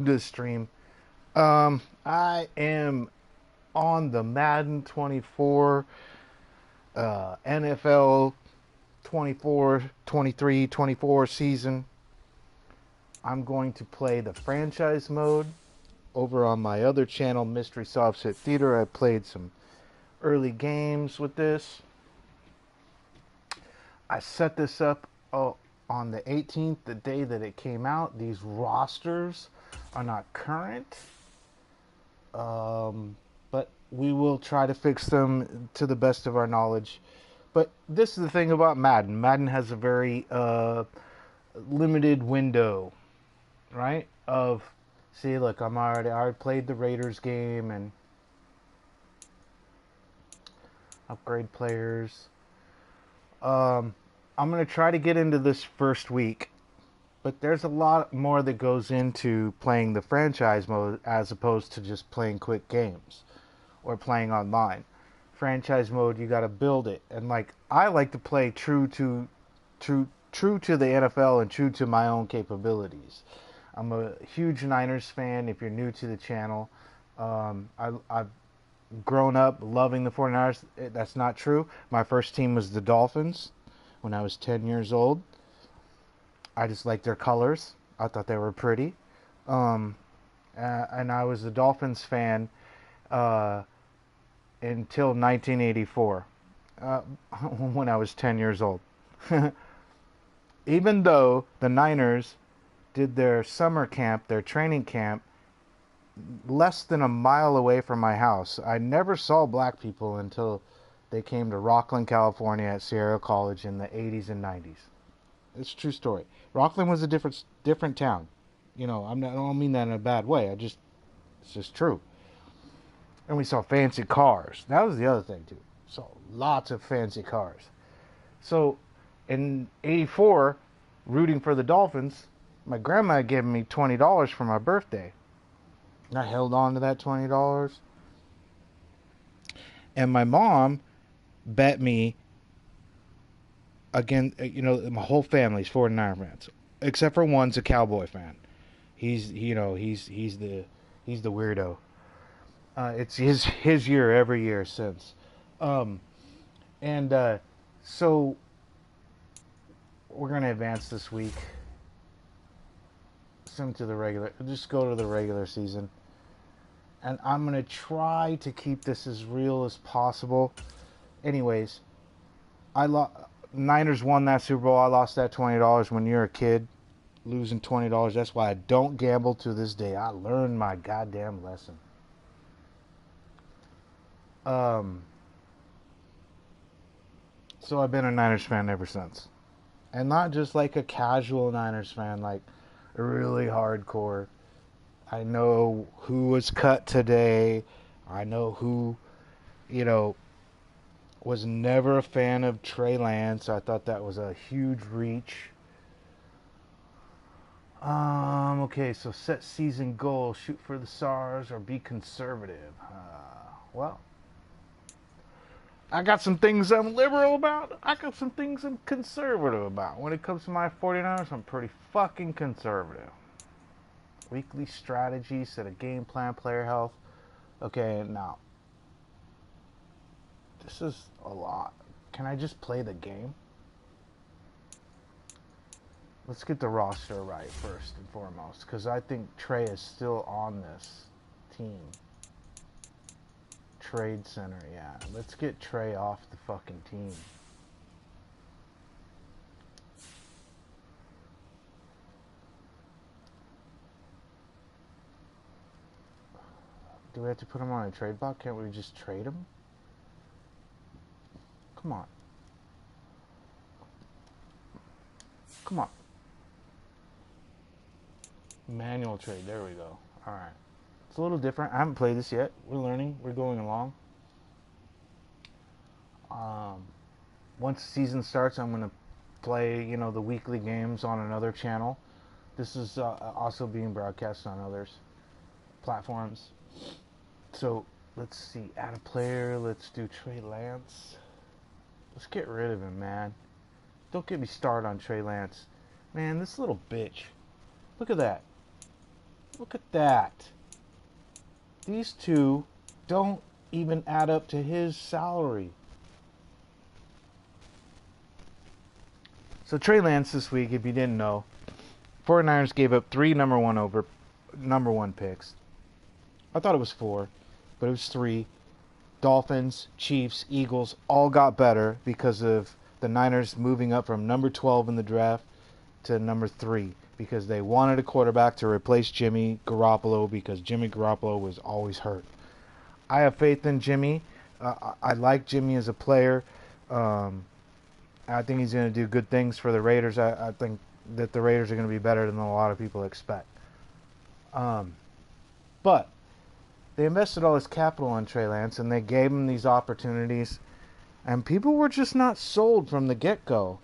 This stream. I am on the Madden 24, NFL 24, 23, 24 season. I'm going to play the franchise mode over on my other channel, Mystery Softset Theater. I played some early games with this. I set this up on the 18th, the day that it came out. These rosters are not current. But we will try to fix them to the best of our knowledge. But this is the thing about Madden. Madden has a very limited window, right? Of see, look, I already played the Raiders game and upgrade players. Um, I'm gonna try to get into this first week, but there's a lot more that goes into playing the franchise mode as opposed to just playing quick games or playing online. Franchise mode, you got to build it, and like I like to play true to the NFL and true to my own capabilities. I'm a huge Niners fan. If you're new to the channel, I've grown up loving the 49ers. That's not true. My first team was the Dolphins when I was 10 years old. I just liked their colors. I thought they were pretty. Um, and I was a Dolphins fan uh, until 1984, uh, when I was 10 years old. Even though the Niners did their summer camp, their training camp, less than a mile away from my house, I never saw black people until they came to Rockland, California at Sierra College in the 80s and 90s. It's a true story. Rockland was a different town. You know, I don't mean that in a bad way. It's just true. And we saw fancy cars. That was the other thing too. Saw lots of fancy cars. So in '84, rooting for the Dolphins, my grandma had given me $20 for my birthday. And I held on to that $20. And my mom bet me again. You know, my whole family's 49 fans, except for one's a Cowboy fan. He's the weirdo. It's his year every year since. Um, and so we're gonna advance this week. Sim to the regular. Just go to the regular season, and I'm gonna try to keep this as real as possible. Anyways, I lost. Niners won that Super Bowl. I lost that $20 when you're a kid. Losing $20. That's why I don't gamble to this day. I learned my goddamn lesson. Um, so I've been a Niners fan ever since. And not just like a casual Niners fan, like really hardcore. I know who was cut today. I know who, you know, was never a fan of Trey Lance. I thought that was a huge reach. Okay, so set season goal, shoot for the stars or be conservative. Well, I got some things I'm liberal about. I got some things I'm conservative about. When it comes to my 49ers, I'm pretty fucking conservative. Weekly strategy, set a game plan, player health. Okay, now, this is a lot. Can I just play the game? Let's get the roster right first and foremost, because I think Trey is still on this team. Trade Center, yeah. Let's get Trey off the fucking team. Do we have to put him on a trade block? Can't we just trade him? Come on. Come on. Manual trade. There we go. Alright. It's a little different. I haven't played this yet. We're learning. We're going along. Um, Once the season starts, I'm going to play, the weekly games on another channel. This is also being broadcast on others platforms. So let's see. Add a player. Let's do Trey Lance. Let's get rid of him, man. Don't get me started on Trey Lance. Man, this little bitch. Look at that. Look at that. These two don't even add up to his salary. So Trey Lance this week, if you didn't know, 49ers gave up 3 number one picks. I thought it was 4, but it was 3. Dolphins, Chiefs, Eagles all got better because of the Niners moving up from number 12 in the draft to number 3 because they wanted a quarterback to replace Jimmy Garoppolo because Jimmy Garoppolo was always hurt. I have faith in Jimmy. I like Jimmy as a player. I think he's going to do good things for the Raiders. I think that the Raiders are going to be better than a lot of people expect. But they invested all this capital on Trey Lance, and they gave him these opportunities, and people were just not sold from the get-go.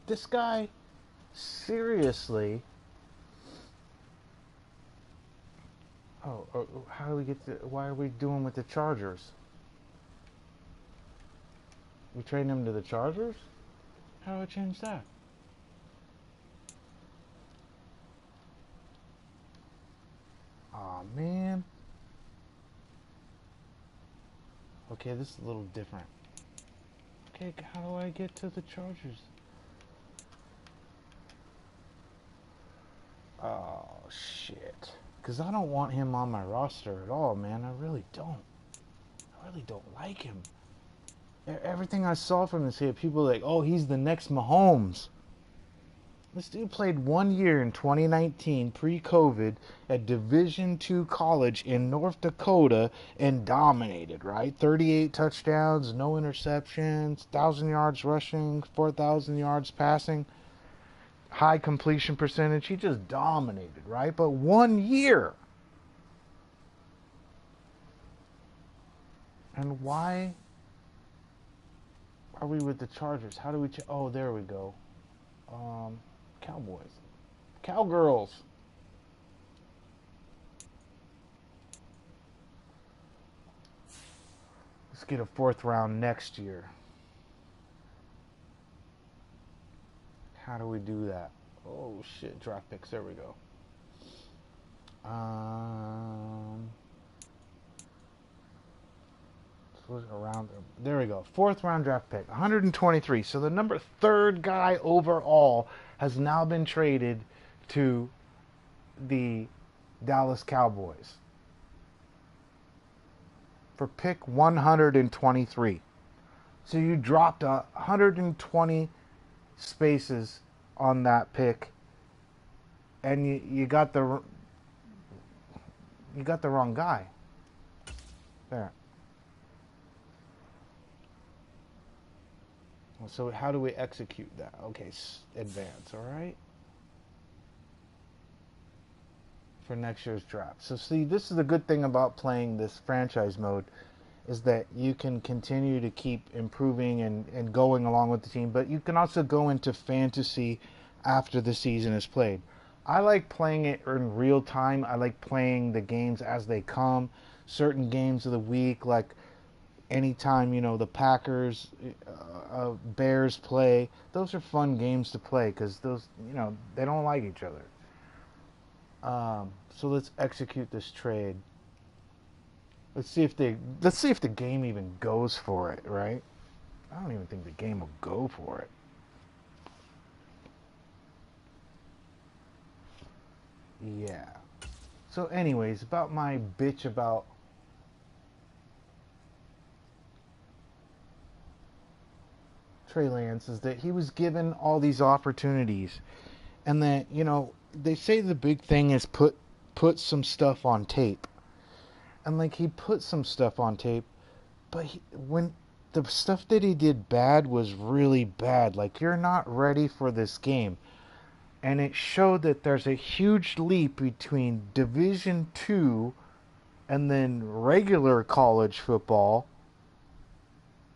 This guy, seriously. How do we get to? Why are we doing with the Chargers? We trading him to the Chargers? How do I change that? Aw, man. Okay, this is a little different. Okay, how do I get to the Chargers? Oh, shit. Because I don't want him on my roster at all, man. I really don't. I really don't like him. Everything I saw from this here, people were like, oh, he's the next Mahomes. This dude played 1 year in 2019, pre-COVID, at Division II college in North Dakota and dominated, right? 38 touchdowns, no interceptions, 1,000 yards rushing, 4,000 yards passing, high completion percentage. He just dominated, right? But 1 year. And why are we with the Chargers? How do we... oh, there we go. Cowboys. Cowgirls. Let's get a 4th round next year. How do we do that? Oh, shit. Draft picks. There we go. Around there we go. 4th round draft pick, 123. So the number 3rd guy overall has now been traded to the Dallas Cowboys for pick 123. So you dropped 120 spaces on that pick, and you got the wrong guy. There. So how do we execute that? Okay, advance, all right? For next year's draft. So see, this is the good thing about playing this franchise mode is that you can continue to keep improving and going along with the team, but you can also go into fantasy after the season is played. I like playing it in real time. I like playing the games as they come. Certain games of the week, like anytime, the Packers, Bears play, those are fun games to play because those, they don't like each other. So let's execute this trade. Let's see if the game even goes for it, right? I don't even think the game will go for it. Yeah. So anyways, about my bitch about Trey Lance is that he was given all these opportunities, and that they say the big thing is put some stuff on tape, and like he put some stuff on tape, but when the stuff that he did bad was really bad, like you're not ready for this game, and it showed that there's a huge leap between Division II and then regular college football,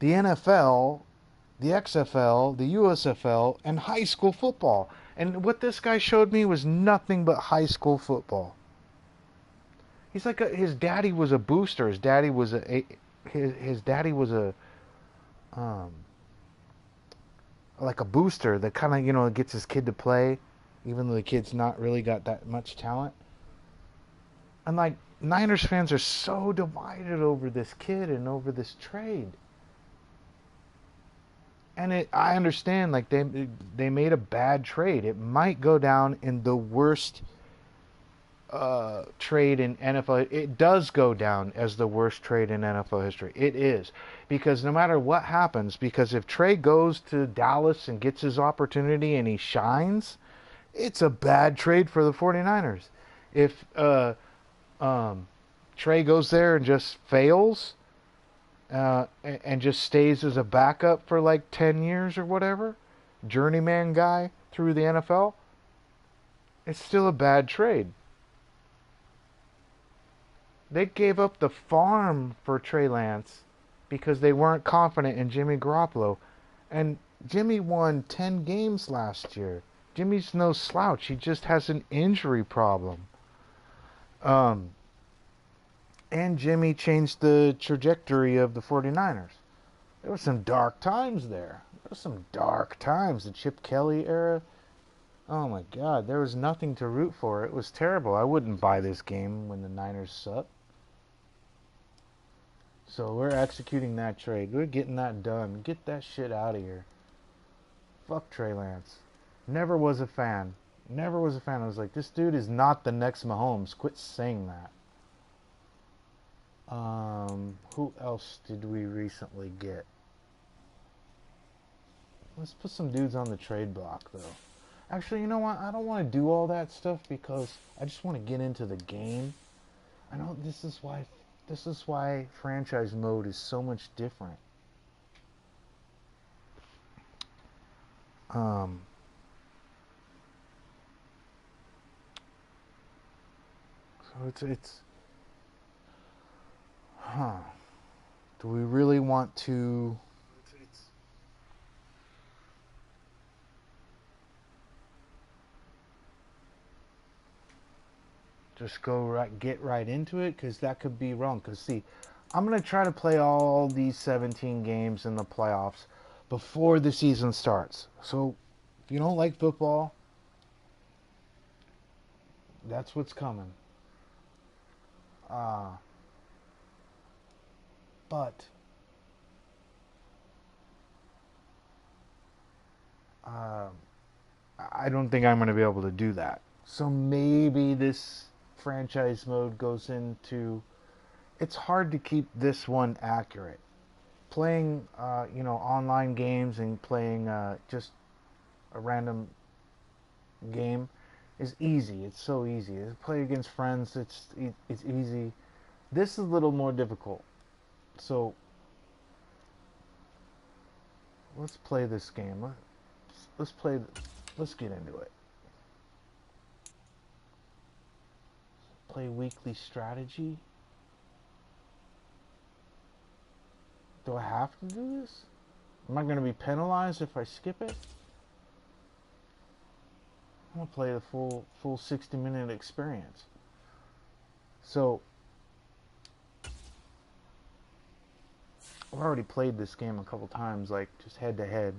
the NFL, the XFL, the USFL, and high school football. And what this guy showed me was nothing but high school football. He's like his daddy was a booster. His daddy was like a booster that kind of gets his kid to play. even though the kid's not really got that much talent. And like Niners fans are so divided over this kid and over this trade. And I understand, like they made a bad trade. It might go down in the worst trade in NFL. It does go down as the worst trade in NFL history. It is, because no matter what happens, because if Trey goes to Dallas and gets his opportunity and he shines, it's a bad trade for the 49ers. If Trey goes there and just fails, and just stays as a backup for like 10 years or whatever, journeyman guy through the NFL, it's still a bad trade. They gave up the farm for Trey Lance because they weren't confident in Jimmy Garoppolo. And Jimmy won 10 games last year. Jimmy's no slouch. He just has an injury problem. And Jimmy changed the trajectory of the 49ers. There were some dark times there. There were some dark times. The Chip Kelly era. Oh my God, there was nothing to root for. It was terrible. I wouldn't buy this game when the Niners suck. So we're executing that trade. We're getting that done. Get that shit out of here. Fuck Trey Lance. Never was a fan. Never was a fan. I was like, this dude is not the next Mahomes. Quit saying that. Who else did we recently get? Let's put some dudes on the trade block, though. Actually, you know what? I don't want to do all that stuff because I just want to get into the game. I know this is why franchise mode is so much different. So it's do we really want to just get right into it? Because that could be wrong. Because see, I'm going to try to play all these 17 games in the playoffs before the season starts. So if you don't like football, that's what's coming. But I don't think I'm going to be able to do that. So maybe this franchise mode goes into... It's hard to keep this one accurate. Playing, online games and playing just a random game is easy. It's so easy. Play against friends, it's easy. This is a little more difficult. So let's play this game. Let's get into it. Play weekly strategy. Do I have to do this? Am I going to be penalized if I skip it? I'm going to play the full 60-minute experience. So I've already played this game a couple times, like just head to head.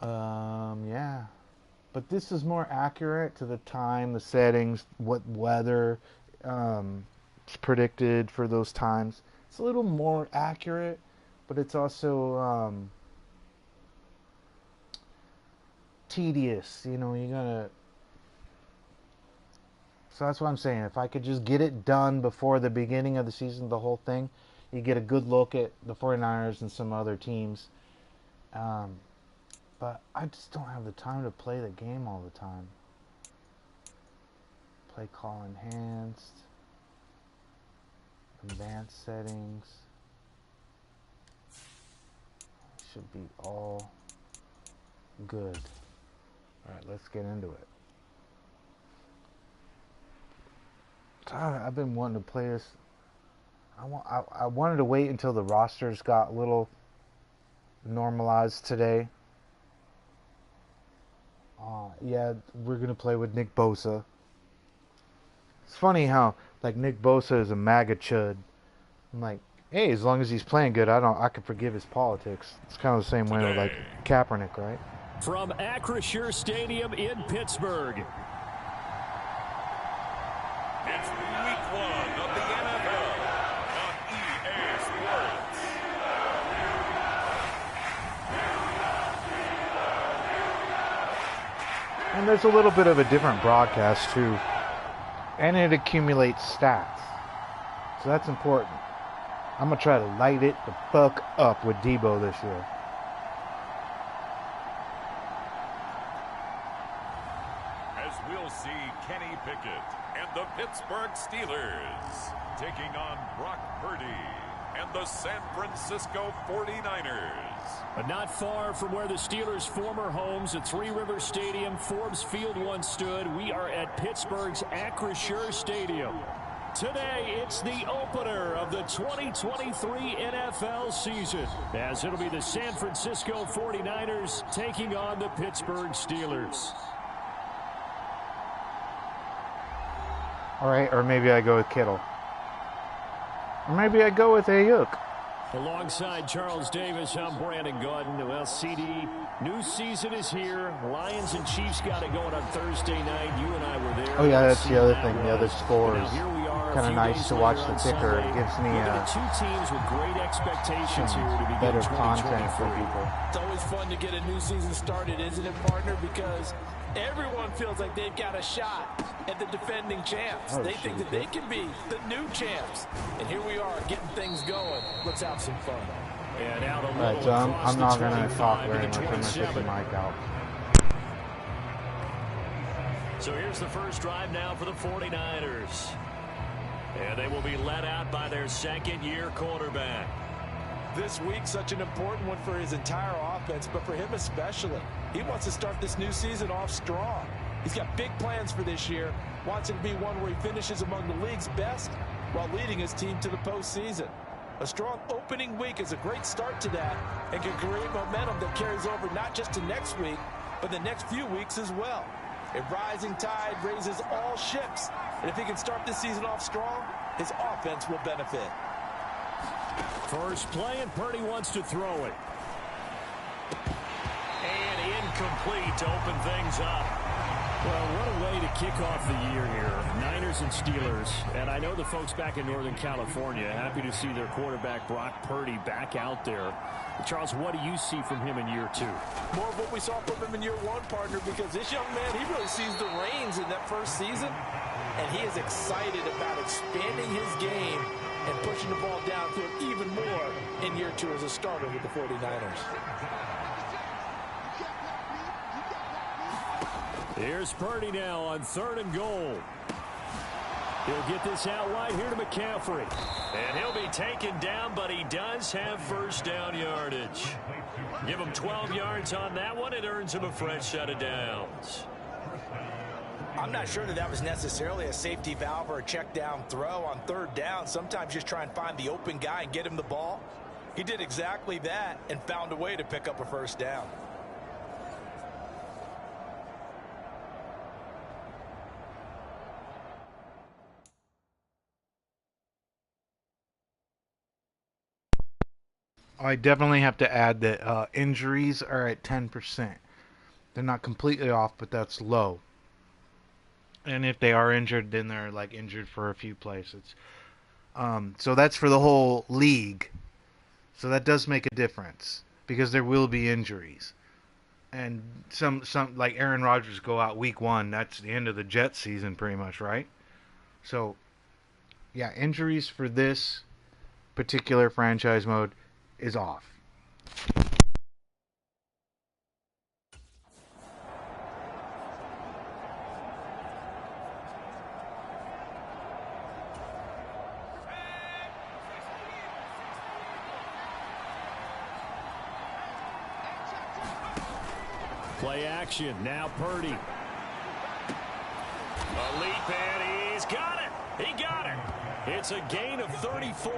Yeah. But this is more accurate to the time, the settings, what weather is predicted for those times. It's a little more accurate, but it's also tedious. You gotta... So that's what I'm saying. If I could just get it done before the beginning of the season, the whole thing, you get a good look at the 49ers and some other teams. But I just don't have the time to play the game all the time. Play call enhanced. Advanced settings. Should be all good. Alright, let's get into it. I've been wanting to play this. I wanted to wait until the rosters got a little normalized today. Yeah, we're going to play with Nick Bosa. It's funny how, like, Nick Bosa is a MAGA chud. I'm like, hey, as long as he's playing good, I can forgive his politics. It's kind of the same way with, like, Kaepernick, right? From Acrisure Stadium in Pittsburgh. It's week 1 of the NFL on EA Sports. And there's a little bit of a different broadcast too. And it accumulates stats. So that's important. I'm going to try to light it the fuck up with Debo this year. As we'll see Kenny Pickett and the Pittsburgh Steelers taking on Brock Purdy and the San Francisco 49ers. But not far from where the Steelers' former homes at Three Rivers Stadium, Forbes Field once stood, we are at Pittsburgh's Acrisure Stadium. Today, it's the opener of the 2023 NFL season, as it'll be the San Francisco 49ers taking on the Pittsburgh Steelers. All right, or maybe I go with Kittle. Or maybe I go with Ayuk. Alongside Charles Davis, I'm Brandon Gaudin. Well, CD, new season is here. Lions and Chiefs got it going on Thursday night. You and I were there. Oh yeah, that's the other thing. The other scores. Kind of nice to watch the ticker. It gives me two teams with great expectations here to begin better content for people. It's always fun to get a new season started, isn't it, partner? Because everyone feels like they've got a shot at the defending champs. They think that they can be the new champs. And here we are getting things going. Let's have some fun. And out a Alright, so I'm not going to talk very much. I'm going to take the mic out. So here's the first drive now for the 49ers. And they will be led out by their second-year quarterback. This week, such an important one for his entire offense, but for him especially. He wants to start this new season off strong. He's got big plans for this year. Wants it to be one where he finishes among the league's best while leading his team to the postseason. A strong opening week is a great start to that and can create momentum that carries over not just to next week, but the next few weeks as well. A rising tide raises all ships, and if he can start this season off strong, his offense will benefit. First play, and Purdy wants to throw it. And incomplete to open things up. Well, what a way to kick off the year here. Niners and Steelers. And I know the folks back in Northern California happy to see their quarterback Brock Purdy back out there. Charles, what do you see from him in year 2? More of what we saw from him in year 1, partner, because this young man, he really sees the reins in that first season. And he is excited about expanding his game and pushing the ball downfield even more in year 2 as a starter with the 49ers. Here's Purdy now on 3rd and goal. He'll get this out wide here to McCaffrey. And he'll be taken down, but he does have first down yardage. Give him 12 yards on that one. It earns him a fresh set of downs. I'm not sure that was necessarily a safety valve or a check down throw on 3rd down. Sometimes just try and find the open guy and get him the ball. He did exactly that and found a way to pick up a first down. I definitely have to add that injuries are at 10%. They're not completely off, but that's low. And if they are injured, then they're like injured for a few places. So that's for the whole league. So that does make a difference because there will be injuries. And some like Aaron Rodgers go out week 1. That's the end of the Jets season pretty much, right? So yeah, injuries for this particular franchise mode is off. Play action. Now Purdy. A leap, and he's got it. He got it. It's a gain of 34.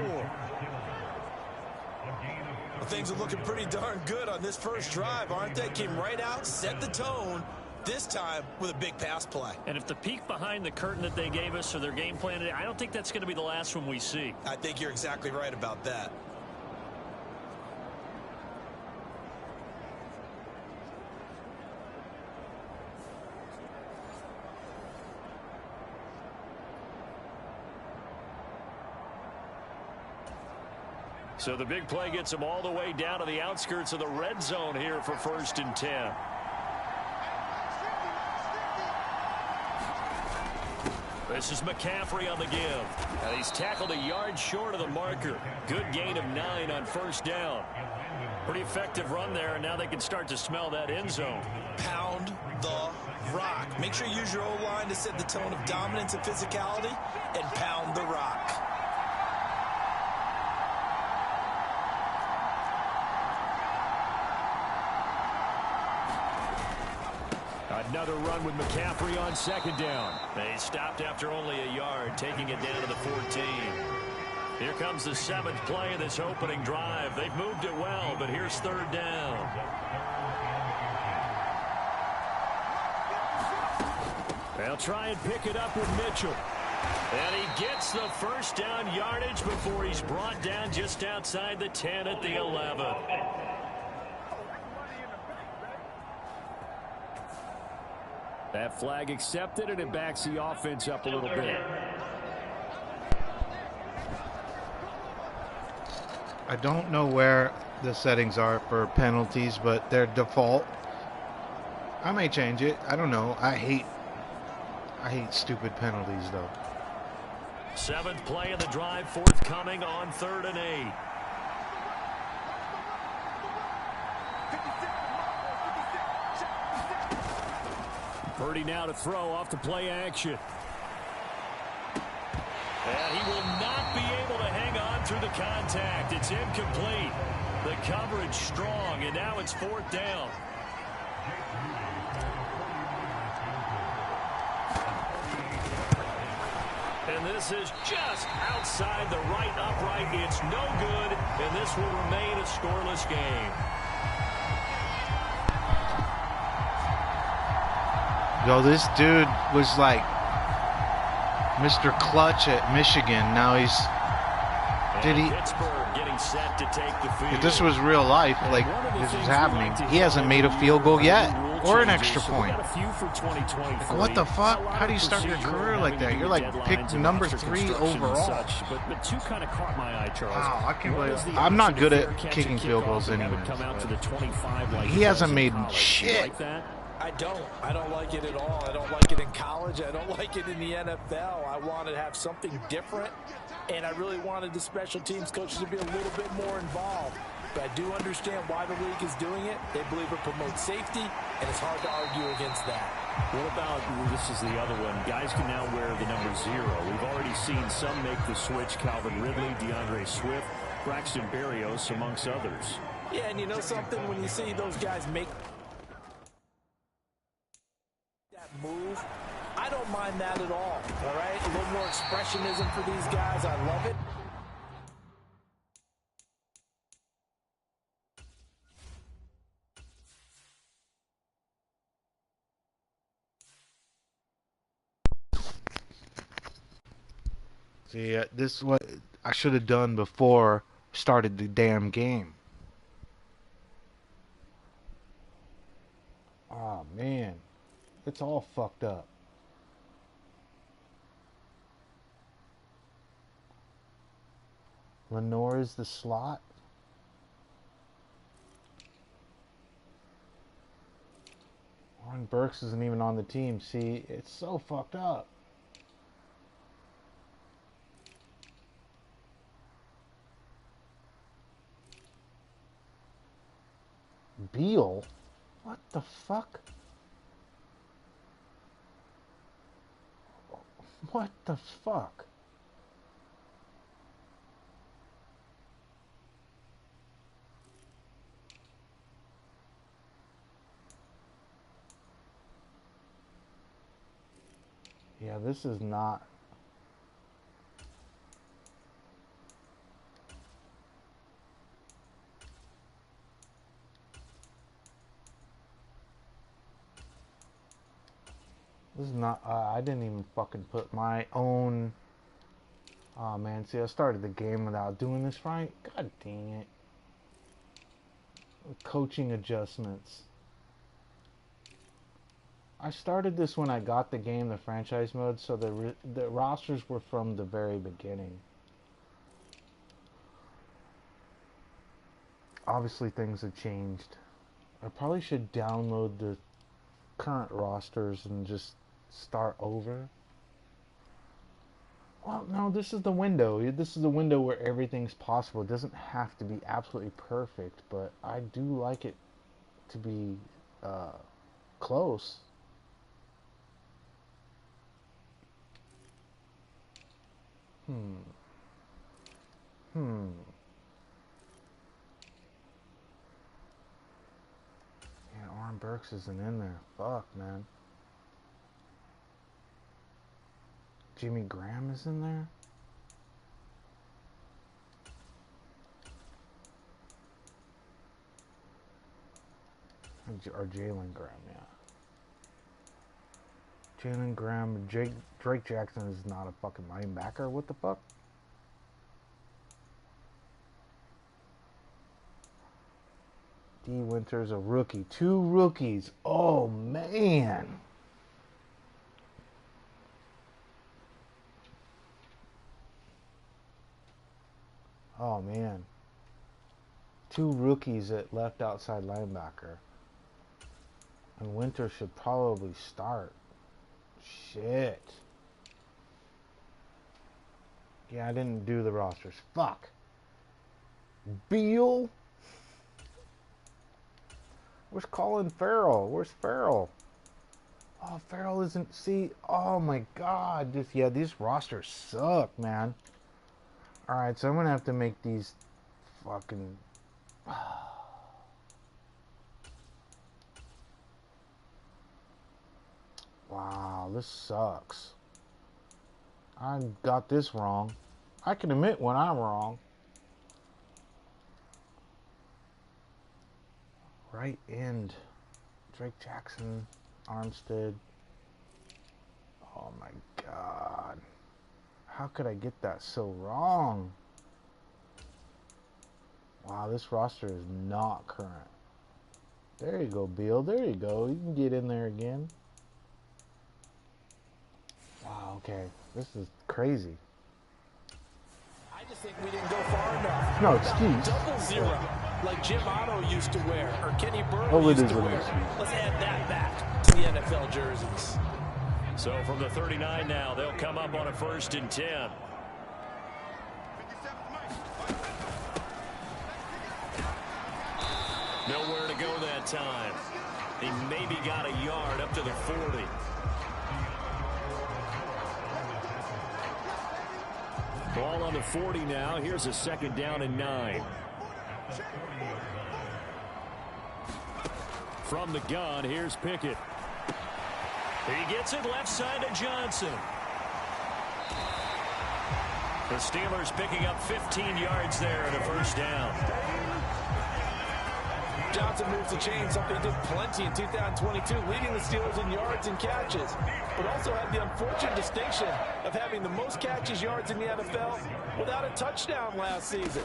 Well, things are looking pretty darn good on this first drive, aren't they? Came right out, set the tone, this time with a big pass play. And if the peek behind the curtain that they gave us or their game plan, I don't think that's going to be the last one we see. I think you're exactly right about that. So the big play gets him all the way down to the outskirts of the red zone here for 1st and 10. This is McCaffrey on the give. And he's tackled a yard short of the marker. Good gain of 9 on 1st down. Pretty effective run there, and now they can start to smell that end zone. Pound the rock. Make sure you use your O-line to set the tone of dominance and physicality, and pound the rock. Another run with McCaffrey on 2nd down. They stopped after only a yard, taking it down to the 14. Here comes the 7th play of this opening drive. They've moved it well, but here's 3rd down. They'll try and pick it up with Mitchell. And he gets the 1st down yardage before he's brought down just outside the 10 at the 11. That flag accepted, and it backs the offense up a little bit. I don't know where the settings are for penalties, but they're default. I may change it. I don't know. I hate stupid penalties, though. 7th play of the drive, forthcoming on 3rd and 8. Parody now to throw off the play action. And he will not be able to hang on through the contact. It's incomplete. The coverage strong, and now it's 4th down. And this is just outside the right upright. It's no good, and this will remain a scoreless game. Yo, this dude was like Mr. Clutch at Michigan. Now he's... Did he... Pittsburgh getting set to take the field. If this was real life, like, this is happening. He hasn't made a field goal yet. Or an extra point. Like, what the fuck? How do you start your career like that? You're like picked number 3 overall. But 2 kind of caught my eye, Charles. Wow, I can't believe it. I'm not good at kicking field goals anyway. He hasn't made shit. I don't like it at all. I don't like it in college. I don't like it in the NFL. I wanted to have something different, and I really wanted the special teams coaches to be a little bit more involved. But I do understand why the league is doing it. They believe it promotes safety, and it's hard to argue against that. What about, this is the other one, guys can now wear the number 0. We've already seen some make the switch. Calvin Ridley, DeAndre Swift, Braxton Berrios, amongst others. Yeah, and you know something? When you see those guys make move, I don't mind that at all right? A little more expressionism for these guys. I love it. See, this is what I should have done before started the damn game. Oh man, it's all fucked up. Lenore is the slot. Warren Burks isn't even on the team. See, it's so fucked up. Beal? What the fuck? What the fuck? Yeah, this is not... This is not, I didn't even fucking put my own, oh man, see I started the game without doing this right, god dang it. Coaching adjustments. I started this when I got the game, the franchise mode, so the rosters were from the very beginning. obviously things have changed. I probably should download the current rosters and just start over. Well, no, this is the window. This is the window where everything's possible. It doesn't have to be absolutely perfect, but I do like it to be close. Yeah, Oren Burks isn't in there. Fuck, man. Jimmy Graham is in there? Or Jalen Graham, yeah. Jalen Graham, Drake Jackson is not a fucking linebacker. What the fuck? D. Winter's a rookie. 2 rookies. Oh, man. Oh, man. 2 rookies at left outside linebacker. And Winter should probably start. Shit. Yeah, I didn't do the rosters. Fuck. Beal? Where's Colin Farrell? Where's Farrell? Oh, Farrell isn't... See? Oh, my God. These rosters suck, man. Alright, so I'm going to have to make these fucking... Wow, this sucks. I got this wrong. I can admit when I'm wrong. Right end. Drake Jackson, Armstead. Oh my God. How could I get that so wrong? Wow, this roster is not current. There you go, Beal. There you go. You can get in there again. Wow, okay. This is crazy. I just think we didn't go far enough. No excuse. Double zero, like Jim Otto used to wear, or Kenny Burke It used is to an wear. excuse. Let's add that back to the NFL jerseys. So from the 39 now, they'll come up on a 1st and 10. Nowhere to go that time. He maybe got a yard up to the 40. Ball on the 40 now. Here's a 2nd down and 9. From the gun, here's Pickett. He gets it left side to Johnson. The Steelers picking up 15 yards there and a 1st down. Johnson moves the chain, something he did plenty in 2022, leading the Steelers in yards and catches, but also had the unfortunate distinction of having the most catches yards in the NFL without a touchdown last season.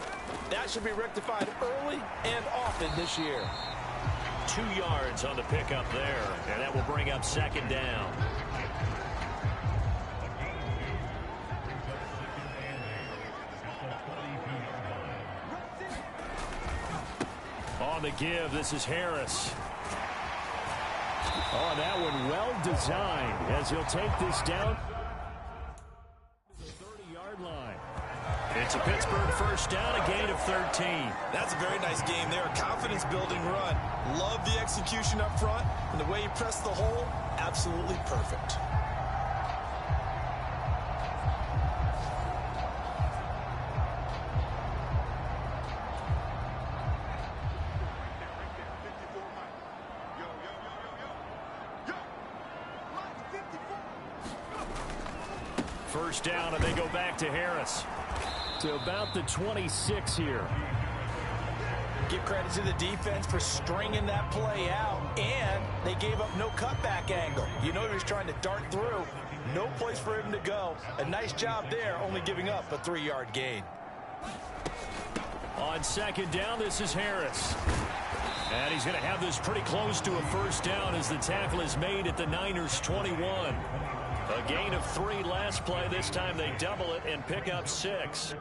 That should be rectified early and often this year. 2 yards on the pickup there, and that will bring up 2nd down. On the give, this is Harris. Oh, that one well designed as he'll take this down to the 30-yard line. It's a Pittsburgh 1st down, a gain of 13. That's a very nice game there. Confidence-building run. Love the execution up front, and the way he pressed the hole, absolutely perfect. First down, and they go back to Harris. To about the 26 here. Give credit to the defense for stringing that play out, and they gave up no cutback angle. You know he was trying to dart through. No place for him to go. A nice job there, only giving up a 3-yard gain. On 2nd down, this is Harris. And he's going to have this pretty close to a 1st down as the tackle is made at the Niners' 21. A gain of 3 last play. This time they double it and pick up 6.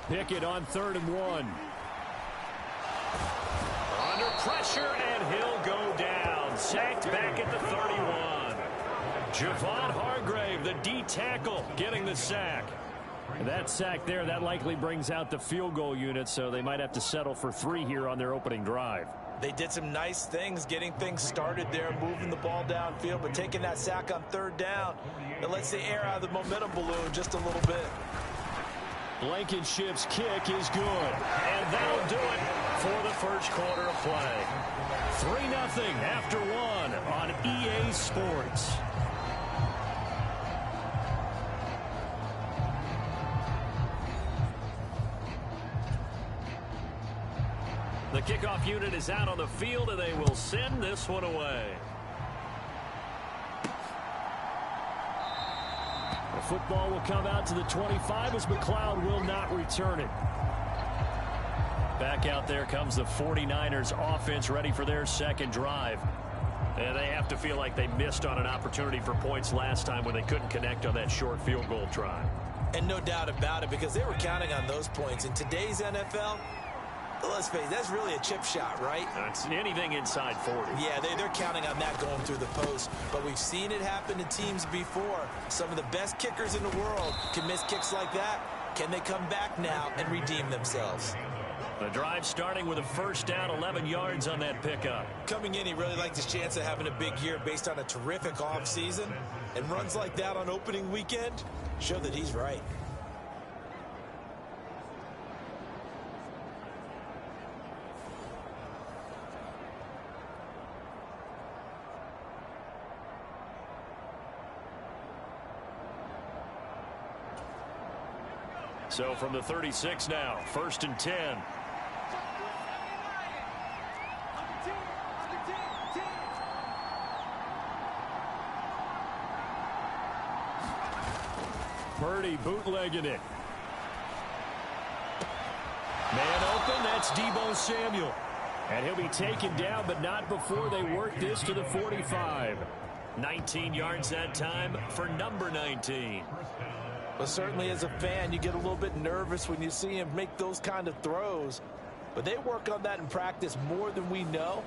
Pickett on 3rd and 1. Under pressure, and he'll go down. Sacked back at the 31. Javon Hargrave, the D tackle, getting the sack. And that sack there, that likely brings out the field goal unit, so they might have to settle for 3 here on their opening drive. They did some nice things getting things started there, moving the ball downfield, but taking that sack on 3rd down, it lets the air out of the momentum balloon just a little bit. Blankenship's kick is good, and that'll do it for the first quarter of play. 3-0 after 1 on EA Sports. The kickoff unit is out on the field, and they will send this one away. The football will come out to the 25 as McLeod will not return it. Back out there comes the 49ers offense, ready for their second drive. And they have to feel like they missed on an opportunity for points last time when they couldn't connect on that short field goal try. And no doubt about it, because they were counting on those points. In today's NFL, let's face it, that's really a chip shot, right? That's anything inside 40. Yeah, they're counting on that going through the post. But we've seen it happen to teams before. Some of the best kickers in the world can miss kicks like that. Can they come back now and redeem themselves? The drive starting with a first down, 11 yards on that pickup. Coming in, he really liked his chance of having a big year based on a terrific offseason. And runs like that on opening weekend show that he's right. So from the 36 now, 1st and 10. Parody bootlegging it. Man open, that's Deebo Samuel. And he'll be taken down, but not before they work this to the 45. 19 yards that time for number 19. Well, certainly as a fan, you get a little bit nervous when you see him make those kind of throws. But they work on that in practice more than we know.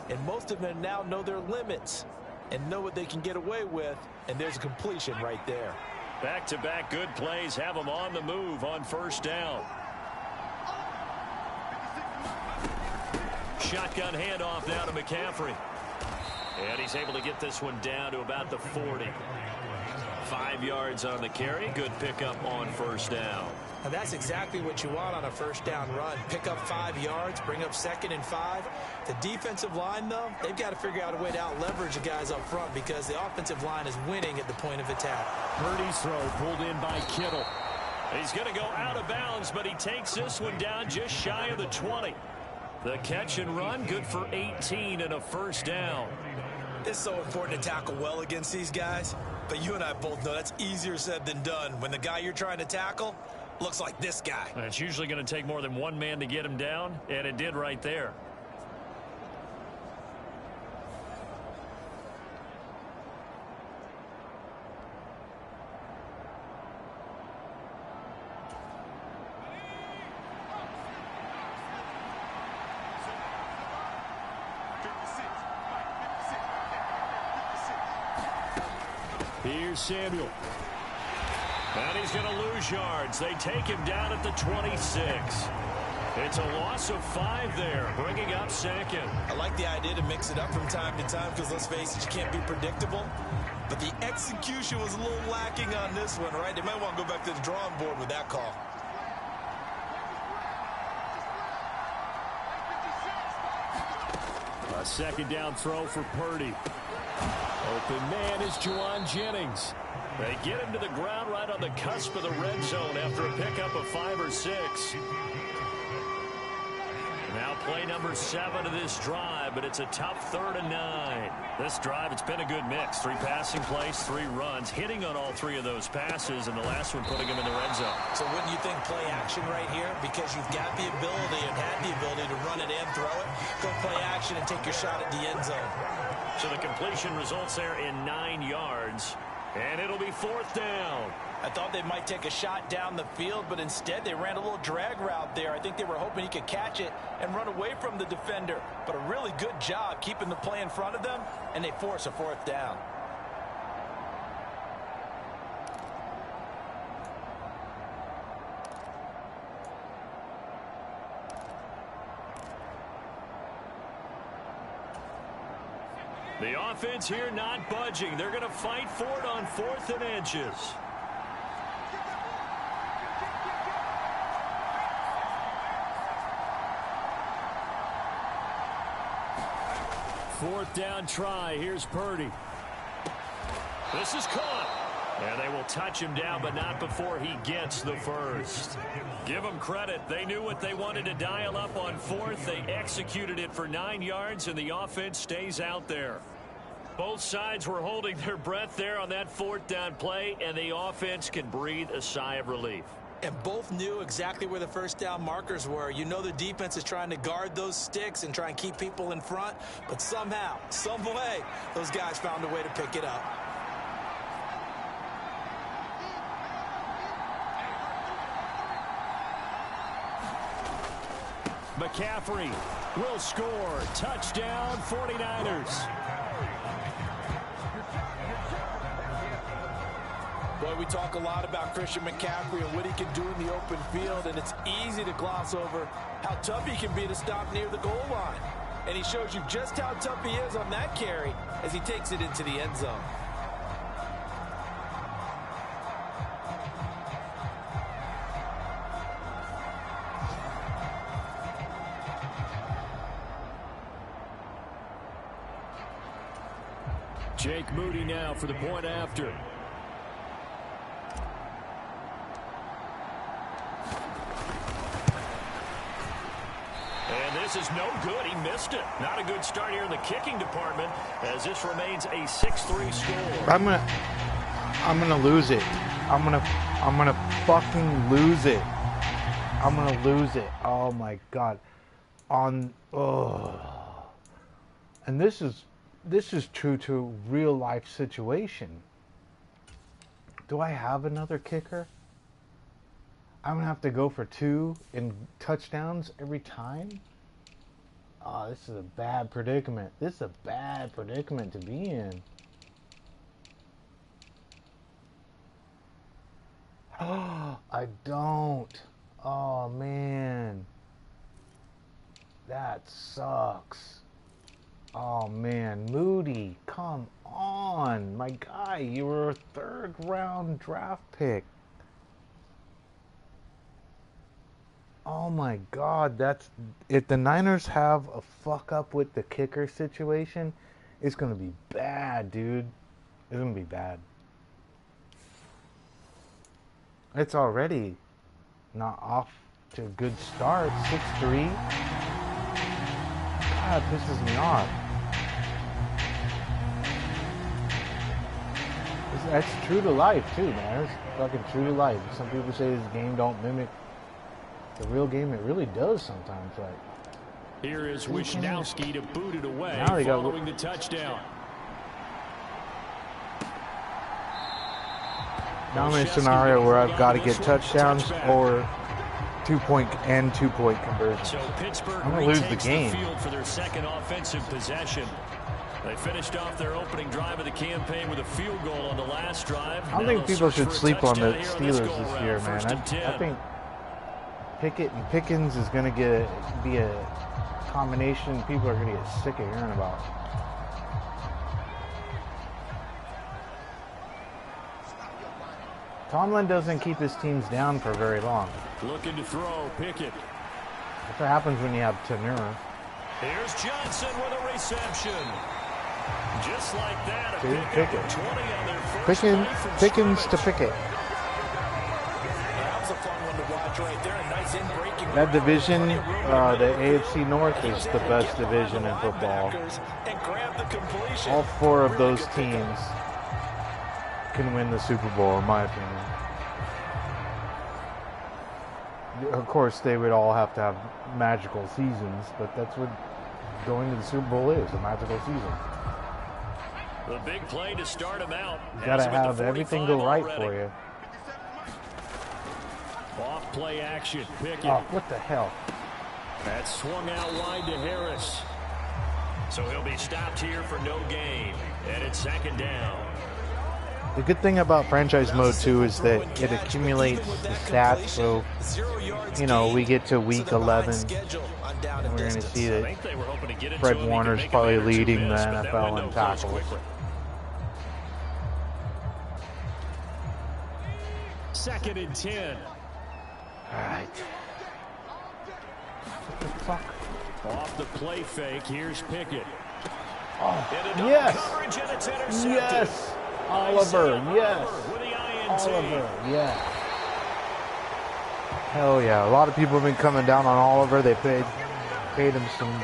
And most of them now know their limits and know what they can get away with. And there's a completion right there. Back-to-back good plays have them on the move on first down. Shotgun handoff now to McCaffrey. And he's able to get this one down to about the 40. 5 yards on the carry. Good pickup on first down. And that's exactly what you want on a first down run. Pick up 5 yards, bring up 2nd and 5. The defensive line, though, they've got to figure out a way to out-leverage the guys up front because the offensive line is winning at the point of attack. Purdy's throw pulled in by Kittle. He's going to go out of bounds, but he takes this one down just shy of the 20. The catch and run, good for 18 and a first down. It's so important to tackle well against these guys, but you and I both know that's easier said than done when the guy you're trying to tackle looks like this guy. It's usually going to take more than one man to get him down, and it did right there. Here's Samuel. And he's going to lose yards. They take him down at the 26. It's a loss of 5 there, bringing up 2nd. I like the idea to mix it up from time to time because, let's face it, you can't be predictable. But the execution was a little lacking on this one, right? They might want to go back to the drawing board with that call. A 2nd down throw for Purdy. Open man is Juwan Jennings. They get him to the ground right on the cusp of the red zone after a pickup of 5 or 6. Now play number 7 of this drive, but it's a tough 3rd and 9. This drive, it's been a good mix. 3 passing plays, 3 runs, hitting on all 3 of those passes, and the last one putting him in the red zone. So wouldn't you think play action right here? Because you've got the ability and had the ability to run it and throw it. Go play action and take your shot at the end zone. So the completion results there in 9 yards. And it'll be 4th down. I thought they might take a shot down the field, but instead they ran a little drag route there. I think they were hoping he could catch it and run away from the defender. But a really good job keeping the play in front of them, and they force a 4th down. The offense here not budging. They're going to fight for it on 4th and inches. Fourth down try. Here's Parody. This is caught. And they will touch him down, but not before he gets the first. Give them credit. They knew what they wanted to dial up on 4th. They executed it for 9 yards, and the offense stays out there. Both sides were holding their breath there on that 4th down play, and the offense can breathe a sigh of relief. And both knew exactly where the first down markers were. You know the defense is trying to guard those sticks and try and keep people in front, but somehow, some way, those guys found a way to pick it up. McCaffrey will score. Touchdown, 49ers. Boy, we talk a lot about Christian McCaffrey and what he can do in the open field, and it's easy to gloss over how tough he can be to stop near the goal line. And he shows you just how tough he is on that carry as he takes it into the end zone. Jake Moody now for the point after. And this is no good. He missed it. Not a good start here in the kicking department as this remains a 6-3 score. I'm gonna lose it. I'm gonna fucking lose it. I'm gonna lose it. Oh my god. And this is true to real life situation. Do I have another kicker? I'm gonna have to go for 2 in touchdowns every time? Oh, this is a bad predicament. This is a bad predicament to be in. Oh, I don't. Oh, man. That sucks. Oh, man. Moody, come on. My guy, you were a 3rd round draft pick. Oh my god, if the Niners have a fuck up with the kicker situation, it's gonna be bad, dude. It's gonna be bad. It's already not off to a good start. 6-3. God, it pisses me off. That's true to life too, man. It's fucking true to life. Some people say this game don't mimic the real game. It really does sometimes. Like, here is Wisnowski to boot it away following the touchdown. Now I'm in a scenario where I've got to get touchdowns or 2-point conversions. So Pittsburgh I'm gonna lose the game. Field for their second offensive possession. They finished off their opening drive of the campaign with a field goal on the last drive. I don't think people should sleep on the Steelers this year, man. I think Pickett and Pickens is going to be a combination people are going to get sick of hearing about. Tomlin doesn't keep his teams down for very long. Looking to throw, Pickett. That's what happens when you have tenure. Here's Johnson with a reception. Just like that, Pickett. 20 on their first Pickens to Pickett. Right there, a nice in-breaking that division, the AFC North, is the best division in football. All 4 of those teams can win the Super Bowl, in my opinion. Of course, they would all have to have magical seasons, but that's what going to the Super Bowl is, a magical season. The big play to start him out. You got to have everything go right for you. Off play action. Pickett. Oh, what the hell? That swung out wide to Harris. So he'll be stopped here for no gain. And it's second down. The good thing about franchise mode, too, is that it accumulates the stats. So, you know, we get to week 11, and we're going to see that Fred Warner's probably leading the NFL in tackles. Second and 10. All right. What the fuck? Off the play fake, here's Pickett. Oh, yes. Yes. Oliver, yes. Oliver, yes. Hell yeah. A lot of people have been coming down on Oliver. They paid him some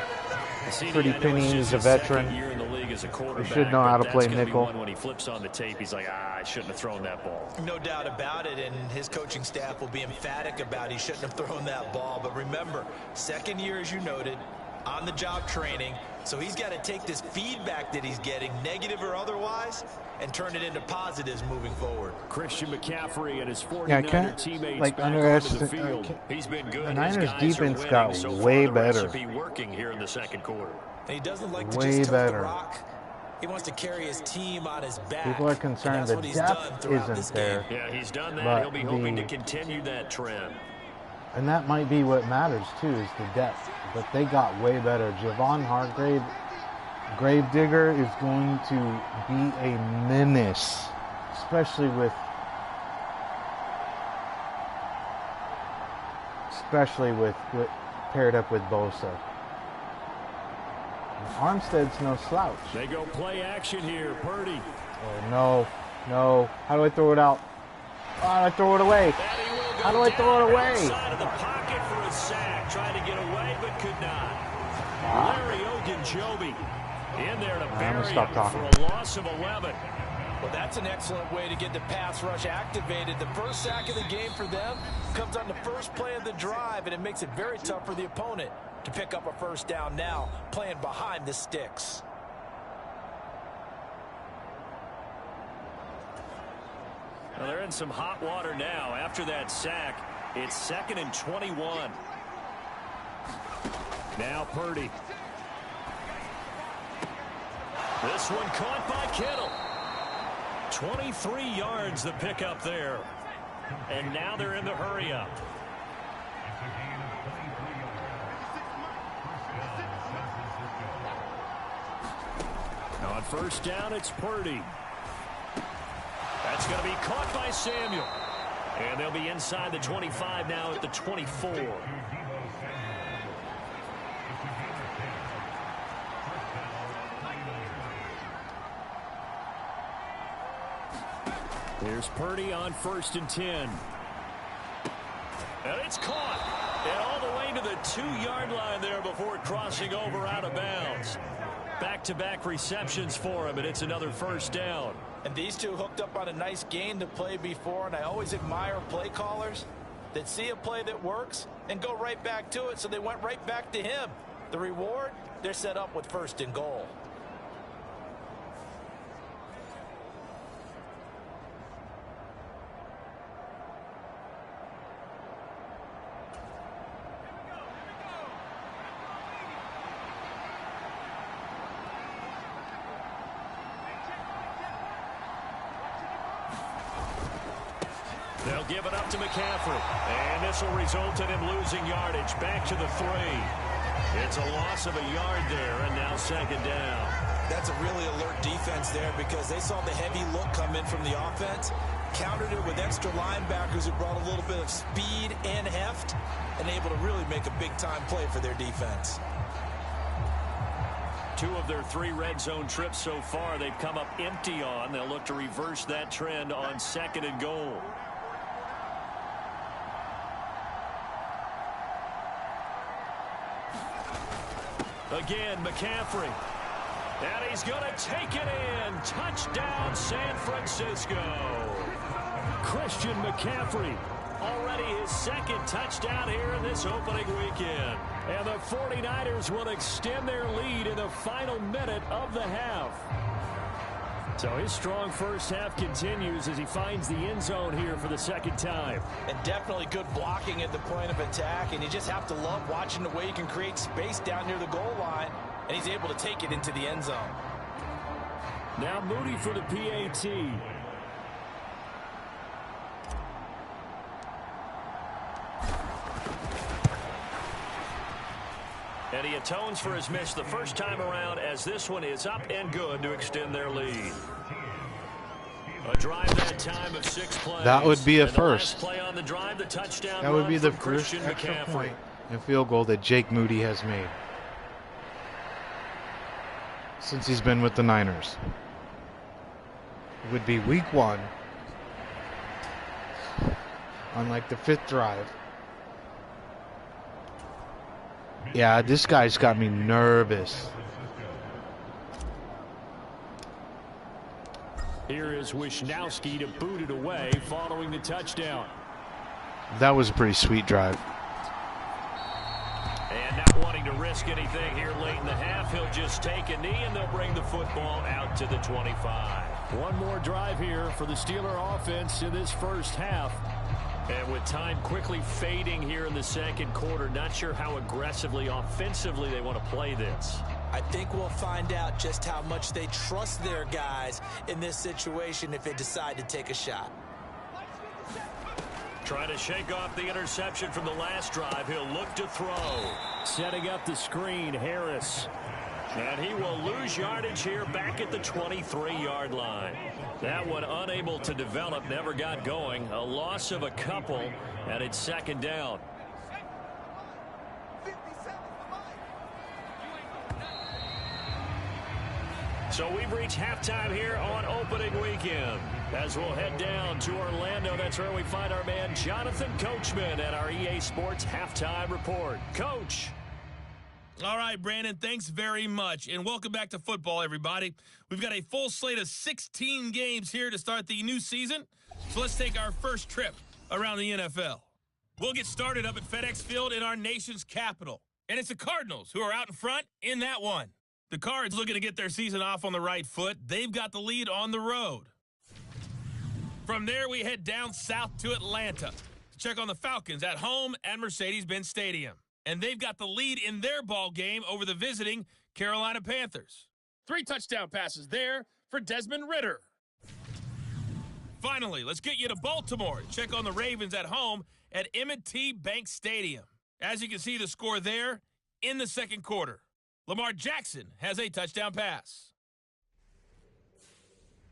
pretty pennies. He's a veteran. He should know how to play nickel. When he flips on the tape, he's like, I shouldn't have thrown that ball. No doubt about it, and his coaching staff will be emphatic about he shouldn't have thrown that ball. But remember, second year, as you noted, on-the-job training. So he's got to take this feedback that he's getting, negative or otherwise, and turn it into positives moving forward. Christian McCaffrey and his 49er teammates like back onto the underestimate. field. He's been good. The Niners defense got so way far, the better. recipe working here in the second quarter. And he doesn't like to Way just tote the better. rock. He wants to carry his team on his back. People are concerned the depth isn't there. Yeah, he's done that. But He'll be hoping to continue that trend. And that might be what matters, too, is the depth. But they got way better. Javon Hargrave, Gravedigger, is going to be a menace, especially with paired up with Bosa. And Armstead's no slouch. They go play action here. Parody. Oh, no. No. How do I throw it out? How do I throw it away? How do I throw it away? Outside of the pocket for a sack. Tried to get away, but could not. Larry Ogunjobi in there to bury him for a loss of 11. Well, that's an excellent way to get the pass rush activated. The first sack of the game for them comes on the first play of the drive, and it makes it very tough for the opponent to pick up a first down now, playing behind the sticks. Well, they're in some hot water now. After that sack, it's 2nd and 21. Now Purdy. This one caught by Kittle. 23 yards the pickup there. And now they're in the hurry up. On first down, it's Purdy. That's going to be caught by Samuel. And they'll be inside the 25 now at the 24. Here's Purdy on 1st and 10. And it's caught. And all the way to the 2-yard line there before crossing over out of bounds. Back-to-back receptions for him, and it's another first down. And these two hooked up on a nice gain to play before, and I always admire play callers that see a play that works and go right back to it, so they went right back to him. The reward, they're set up with 1st and goal. They'll give it up to McCaffrey. And this will result in him losing yardage. Back to the 3. It's a loss of a yard there, and now 2nd down. That's a really alert defense there because they saw the heavy look come in from the offense, countered it with extra linebackers who brought a little bit of speed and heft, and able to really make a big-time play for their defense. 2 of their 3 red zone trips so far they've come up empty on. They'll look to reverse that trend on 2nd and goal. Again, McCaffrey. And he's going to take it in. Touchdown, San Francisco. Christian McCaffrey. Already his 2nd touchdown here in this opening weekend. And the 49ers will extend their lead in the final minute of the half. So his strong first half continues as he finds the end zone here for the second time. And definitely good blocking at the point of attack, and you just have to love watching the way he can create space down near the goal line, and he's able to take it into the end zone. Now Moody for the PAT. And he atones for his miss the first time around, as this one is up and good to extend their lead. A drive that time of 6 plays. That would be a and first. The last play on the drive, the touchdown That would run be the from first Christian extra McCaffrey. point and field goal that Jake Moody has made since he's been with the Niners. It would be week 1 on like the 5th drive. Yeah, this guy's got me nervous. Here is Wisnowski to boot it away following the touchdown. That was a pretty sweet drive. And not wanting to risk anything here late in the half, he'll just take a knee and they'll bring the football out to the 25. One more drive here for the Steeler offense in this first half. And with time quickly fading here in the second quarter, not sure how aggressively, offensively they want to play this. I think we'll find out just how much they trust their guys in this situation if they decide to take a shot. Trying to shake off the interception from the last drive. He'll look to throw. Setting up the screen, Harris. And he will lose yardage here back at the 23-yard line. That one unable to develop, never got going. A loss of a couple, and it's second down. So we've reached halftime here on opening weekend. As we'll head down to Orlando, that's where we find our man Jonathan Coachman at our EA Sports Halftime Report. Coach. All right, Brandon, thanks very much, and welcome back to football, everybody. We've got a full slate of 16 games here to start the new season, so let's take our first trip around the NFL. We'll get started up at FedEx Field in our nation's capital, and it's the Cardinals who are out in front in that one. The Cards looking to get their season off on the right foot. They've got the lead on the road. From there, we head down south to Atlanta to check on the Falcons at home at Mercedes-Benz Stadium. And they've got the lead in their ball game over the visiting Carolina Panthers. 3 touchdown passes there for Desmond Ridder. Finally, let's get you to Baltimore. Check on the Ravens at home at M&T Bank Stadium. As you can see the score there in the second quarter. Lamar Jackson has a touchdown pass.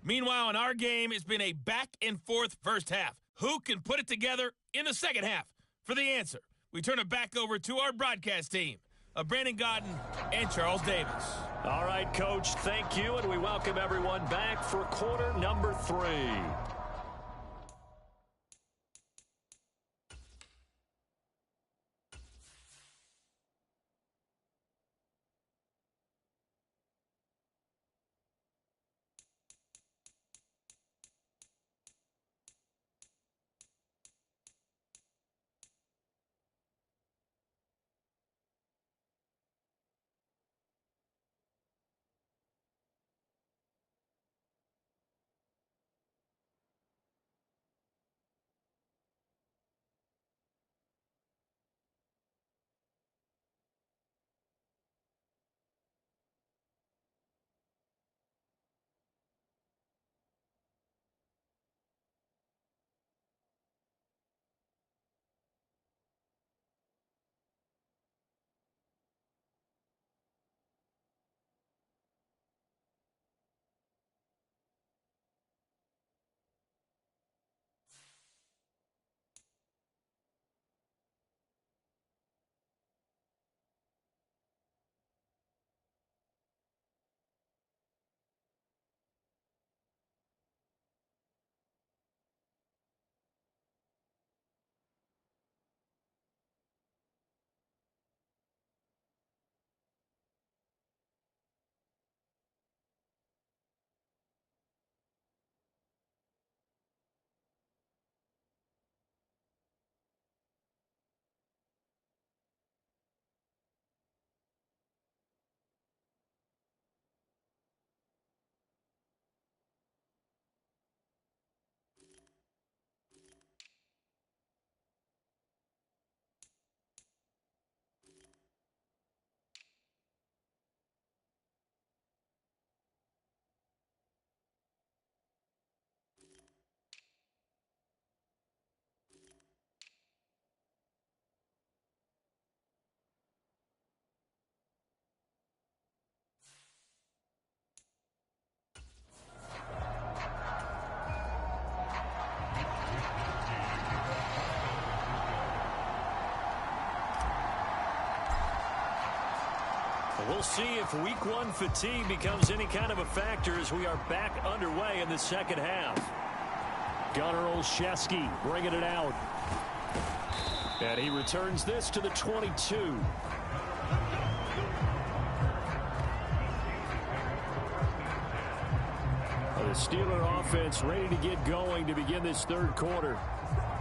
Meanwhile, in our game, it's been a back-and-forth first half. Who can put it together in the second half? For the answer, we turn it back over to our broadcast team of Brandon Godden and Charles Davis. All right, Coach, thank you, and we welcome everyone back for quarter number 3. We'll see if week one fatigue becomes any kind of a factor as we are back underway in the second half. Gunnar Olszewski bringing it out. And he returns this to the 22. The Steeler offense ready to get going to begin this third quarter.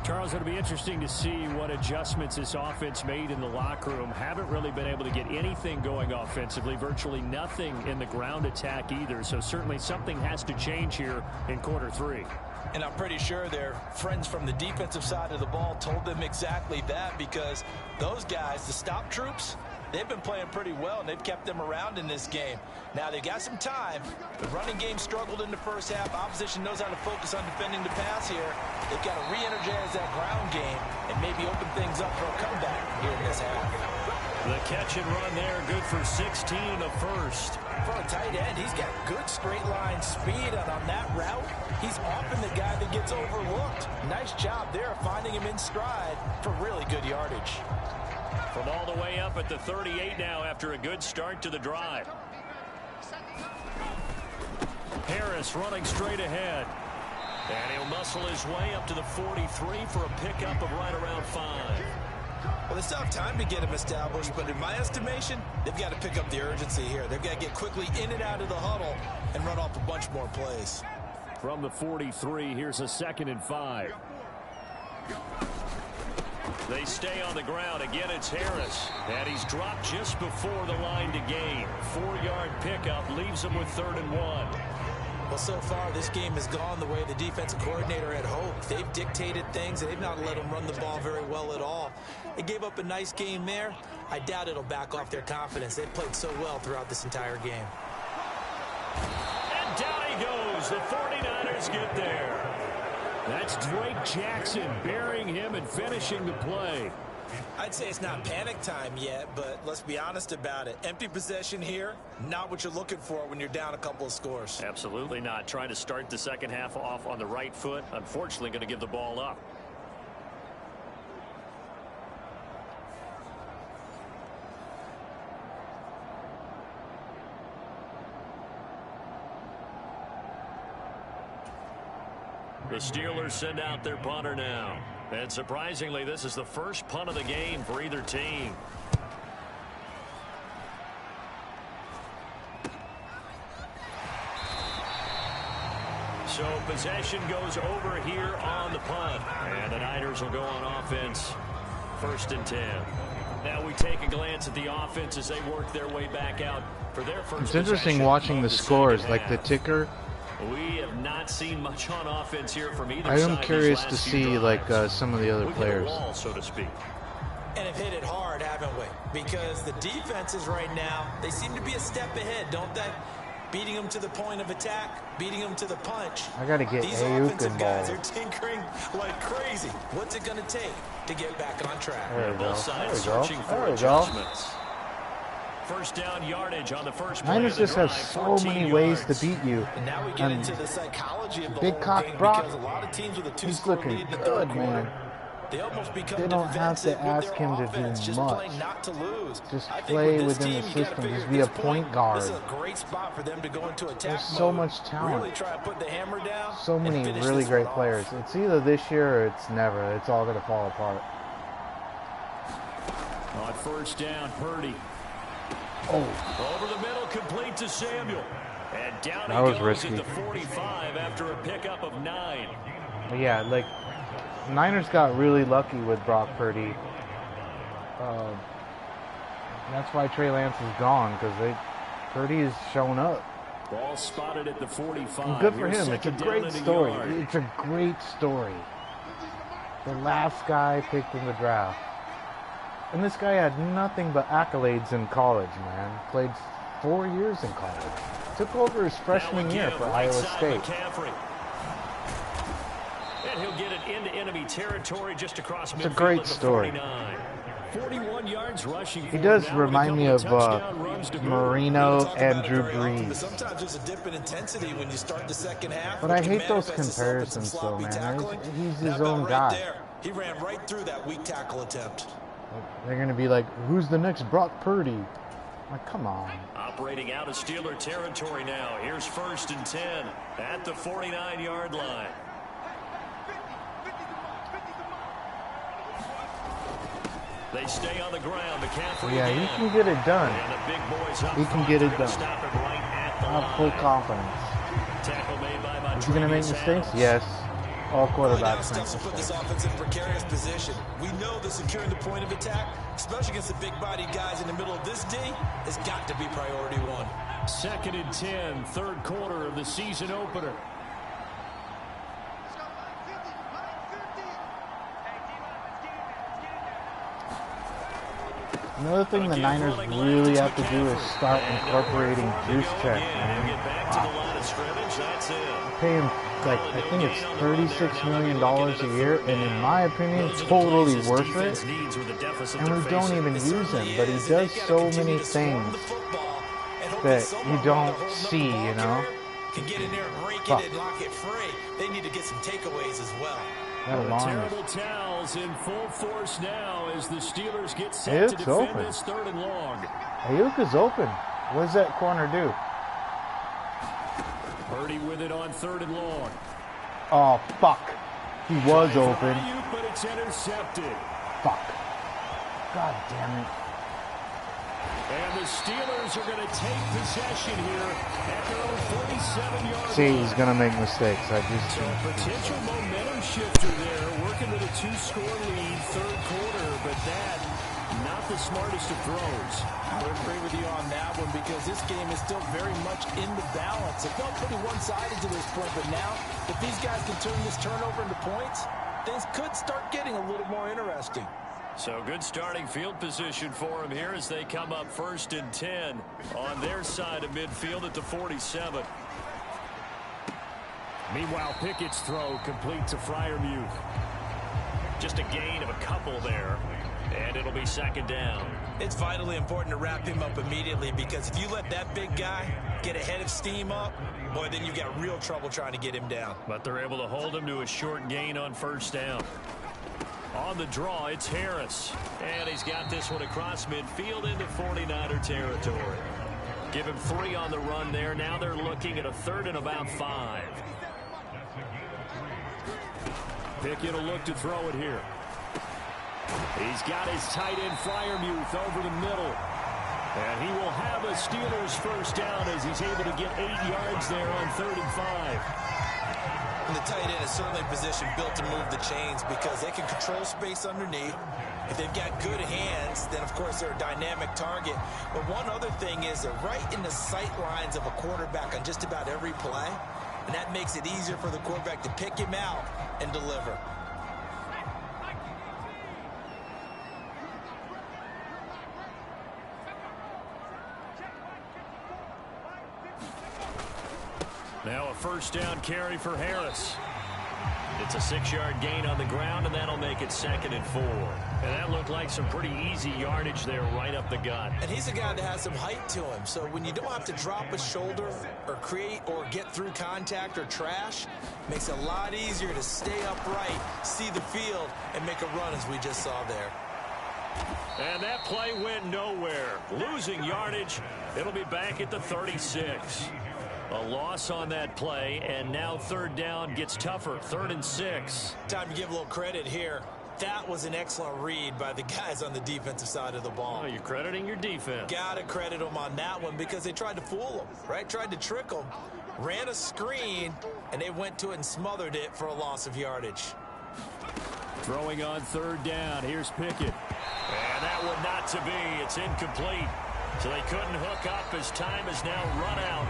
Charles, it'll be interesting to see what adjustments this offense made in the locker room. Haven't really been able to get anything going offensively, virtually nothing in the ground attack either. So certainly something has to change here in quarter three. And I'm pretty sure their friends from the defensive side of the ball told them exactly that, because those guys, the stop troops, they've been playing pretty well, and they've kept them around in this game. Now, they've got some time. The running game struggled in the first half. Opposition knows how to focus on defending the pass here. They've got to re-energize that ground game and maybe open things up for a comeback here in this half. The catch and run there, good for 16 in the first. For a tight end, he's got good straight line speed, and on that route, he's often the guy that gets overlooked. Nice job there finding him in stride for really good yardage. From all the way up at the 38 now after a good start to the drive. Harris running straight ahead. And he'll muscle his way up to the 43 for a pickup of right around 5. Well, they still have time to get him established, but in my estimation, they've got to pick up the urgency here. They've got to get quickly in and out of the huddle and run off a bunch more plays. From the 43, here's a 2nd and 5. They stay on the ground. Again, it's Harris. And he's dropped just before the line to gain. 4-yard pickup leaves him with 3rd and 1. Well, so far, this game has gone the way the defensive coordinator had hoped. They've dictated things. They've not let them run the ball very well at all. They gave up a nice game there. I doubt it'll back off their confidence. They've played so well throughout this entire game. And down he goes. The 49ers get there. That's Drake Jackson burying him and finishing the play. I'd say it's not panic time yet, but let's be honest about it. Empty possession here, not what you're looking for when you're down a couple of scores. Absolutely not. Trying to start the second half off on the right foot. Unfortunately, going to give the ball up. The Steelers send out their punter now. And surprisingly, this is the first punt of the game for either team. So possession goes over here on the punt. And the Niners will go on offense. 1st and 10. Now we take a glance at the offense as they work their way back out for their first. It's interesting watching the scores, like the ticker. We have not seen much on offense here from either I side. am curious to see like some of the other players. Wall, so to speak. And have hit it hard, haven't we? Because the defenses right now, they seem to be a step ahead, don't they? Beating them to the point of attack, beating them to the punch. I got to get These Ayuk offensive guys are involved. tinkering like crazy. What's it going to take to get back on track? There we go. Both sides There we go. searching for There we go. adjustments. First down yardage on the first play. Niners of the just have drive, so 14 many ways to yards. beat you. And now we get into the psychology of the Big whole cock game, Brock, because a lot of teams with a he's two-score looking lead in the good, third man. quarter, they almost become They don't have to defensive with ask their him to offense, do just much. playing not to lose. Just I think play with this within the team, you gotta system. figure Just at be this a point guard. This is a great spot for them to go into attack There's so mode. much talent. Really try to put the hammer down. So many and finish really this great one players. off. It's either this year or it's never. It's all going to fall apart. On first down, Parody. Oh, Over the middle, complete to Samuel. And down that he was goes risky. at the 45 after a pickup of 9. but yeah, like Niners got really lucky with Brock Purdy. That's why Trey Lance is gone, because Purdy has shown up. Ball spotted at the 45. And good for Here's him. It's a second down great and a story. yard. It's a great story. The last guy picked in the draft. And this guy had nothing but accolades in college, man. Played 4 years in college. Took over his freshman Now year again, for right Iowa side, State. McCaffrey. And he'll get it into enemy territory just across midfield. It's a great at the story. 49. 41 yards rushing. He for him does now with a remind couple me of of touchdown runs to boot. Marino Talk and about it Drew very often, but Brees. sometimes there's a dip in intensity when you start the second half. But which I can hate those manifest itself in some comparisons, though, sloppy man. tackling. He's That his ball own right guy. there, he ran right through that weak tackle attempt. They're going to be like, who's the next Brock Purdy? Like, come on. Operating out of Steeler territory now. Here's 1st and 10 at the 49-yard line. They stay on the ground. McCaffrey Yeah, again. he can get it done. And the big boys up He can front. get it They're gonna done. Stop him right at the I have line. full confidence. Tackle made by Is he going to make Montravius mistakes? Adams. Yes. All Well, now quarterbacks make Stubbs will put this mistakes. offense in a precarious position. We know that securing the point of attack, especially against the big-bodied guys in the middle of this D, has got to be priority one. 2nd and 10, 3rd quarter of the season opener. Another thing the Niners really have to do is start incorporating juice checks, man. Pay him, like, I think it's $36 million a year, and in my opinion, totally worth it. And we don't even use him, but he does so many things that you don't see, you know? Can get in there and rake it and lock it free. They need to get some takeaways as well. That alarm Terrible is... towels in full force now as the Steelers get set to defend open. this 3rd and long. Ayuk is open. What does that corner do? Purdy with it on 3rd and long. Oh, fuck. He was open. Ayuk, but it's intercepted. Fuck. God damn it. And the Steelers are going to take possession here at their own 47-yard See, line. he's going to make mistakes. I just... So a potential momentum shifter there, working with a 2-score lead, 3rd quarter, but that, not the smartest of throws. I would agree with you on that one because this game is still very much in the balance. It felt pretty one-sided to this point, but now, if these guys can turn this turnover into points, things could start getting a little more interesting. So good starting field position for him here as they come up 1st and 10 on their side of midfield at the 47. Meanwhile, Pickett's throw complete to Freiermuth. Just a gain of a couple there, and it'll be 2nd down. It's vitally important to wrap him up immediately because if you let that big guy get a head of steam up, boy, then you've got real trouble trying to get him down. But they're able to hold him to a short gain on 1st down. On the draw, it's Harris. And he's got this one across midfield into 49er territory. Give him 3 on the run there. Now they're looking at a 3rd and about 5. Pickett will look to throw it here. He's got his tight end Freiermuth over the middle. And he will have a Steelers 1st down as he's able to get 8 yards there on 3rd and 5. And the tight end is certainly a position built to move the chains because they can control space underneath. If they've got good hands, then, of course, they're a dynamic target. But one other thing is they're right in the sight lines of a quarterback on just about every play. And that makes it easier for the quarterback to pick him out and deliver. Now a 1st down carry for Harris. It's a 6-yard gain on the ground, and that'll make it 2nd and 4. And that looked like some pretty easy yardage there right up the gut. And he's a guy that has some height to him. So when you don't have to drop a shoulder or create or get through contact or trash, makes it a lot easier to stay upright, see the field, and make a run as we just saw there. And that play went nowhere. Losing yardage. It'll be back at the 36. A loss on that play, and now 3rd down gets tougher. 3rd and 6. Time to give a little credit here. That was an excellent read by the guys on the defensive side of the ball. Oh, you're crediting your defense. Gotta credit them on that one because they tried to fool them, right? Tried to trick them, ran a screen, and they went to it and smothered it for a loss of yardage. Throwing on 3rd down. Here's Pickett. And that one not to be. It's incomplete. So they couldn't hook up as time has now run out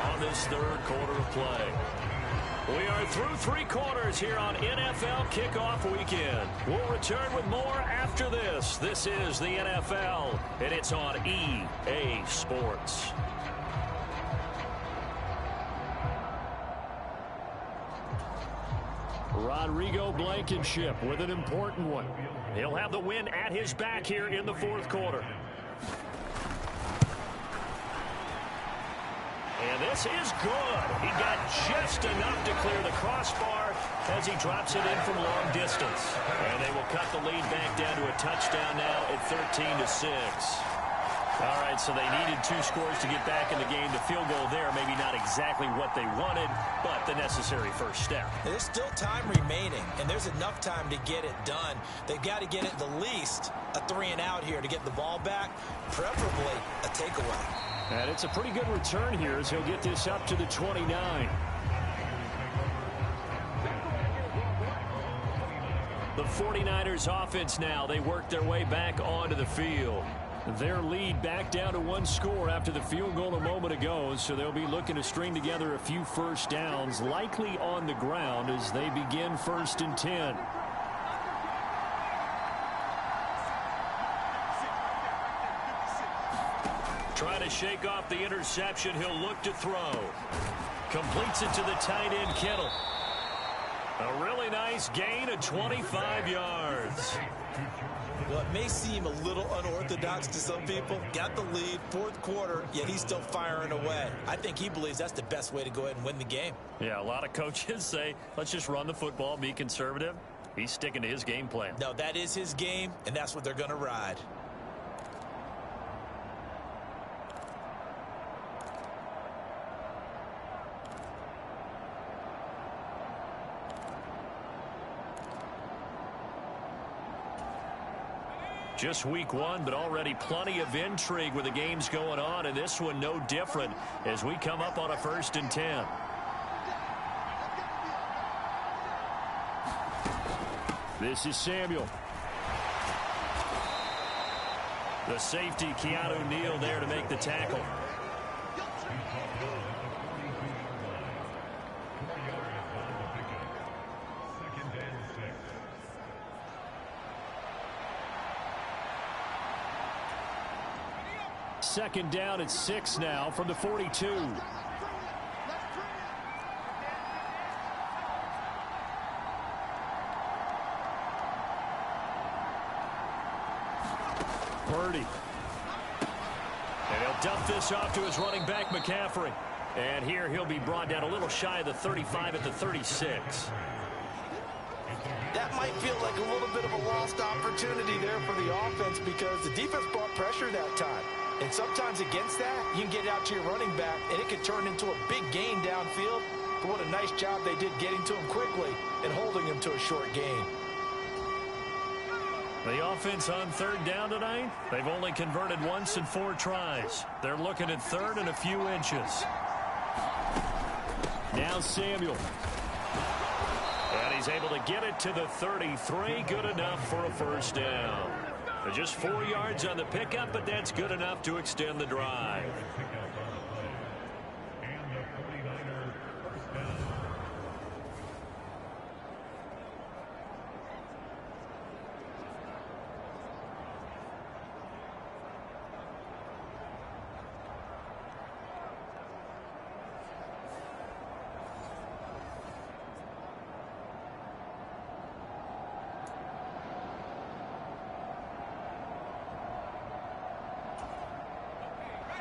on this 3rd quarter of play. We are through 3 quarters here on NFL Kickoff Weekend. We'll return with more after this. This is the NFL, and it's on EA Sports. Rodrigo Blankenship with an important one. He'll have the win at his back here in the 4th quarter. And this is good. He got just enough to clear the crossbar as he drops it in from long distance. And they will cut the lead back down to a touchdown now at 13-6. All right, so they needed 2 scores to get back in the game. The field goal there, maybe not exactly what they wanted, but the necessary first step. There's still time remaining, and there's enough time to get it done. They've got to get at the least a 3-and-out here to get the ball back, preferably a takeaway. And it's a pretty good return here as he'll get this up to the 29. The 49ers offense now, they work their way back onto the field. Their lead back down to 1 score after the field goal a moment ago, so they'll be looking to string together a few first downs, likely on the ground as they begin 1st and 10. Trying to shake off the interception, he'll look to throw. Completes it to the tight end, Kittle. A really nice gain of 25 yards. Well, it may seem a little unorthodox to some people. Got the lead, 4th quarter, yet he's still firing away. I think he believes that's the best way to go ahead and win the game. Yeah, a lot of coaches say, let's just run the football, be conservative. He's sticking to his game plan. No, that is his game, and that's what they're going to ride. Just week 1, but already plenty of intrigue with the games going on, and this one no different as we come up on a 1st and 10. This is Samuel. The safety, Keanu Neal, there to make the tackle. Second down at 6 now from the 42. Parody. And he'll dump this off to his running back, McCaffrey. And here he'll be brought down a little shy of the 35 at the 36. That might feel like a little bit of a lost opportunity there for the offense because the defense brought pressure that time. And sometimes against that, you can get out to your running back, and it could turn into a big gain downfield. But what a nice job they did getting to him quickly and holding him to a short gain. The offense on 3rd down tonight, they've only converted once in 4 tries. They're looking at 3rd and a few inches. Now Samuel. And he's able to get it to the 33. Good enough for a first down. Just 4 yards on the pickup, but that's good enough to extend the drive.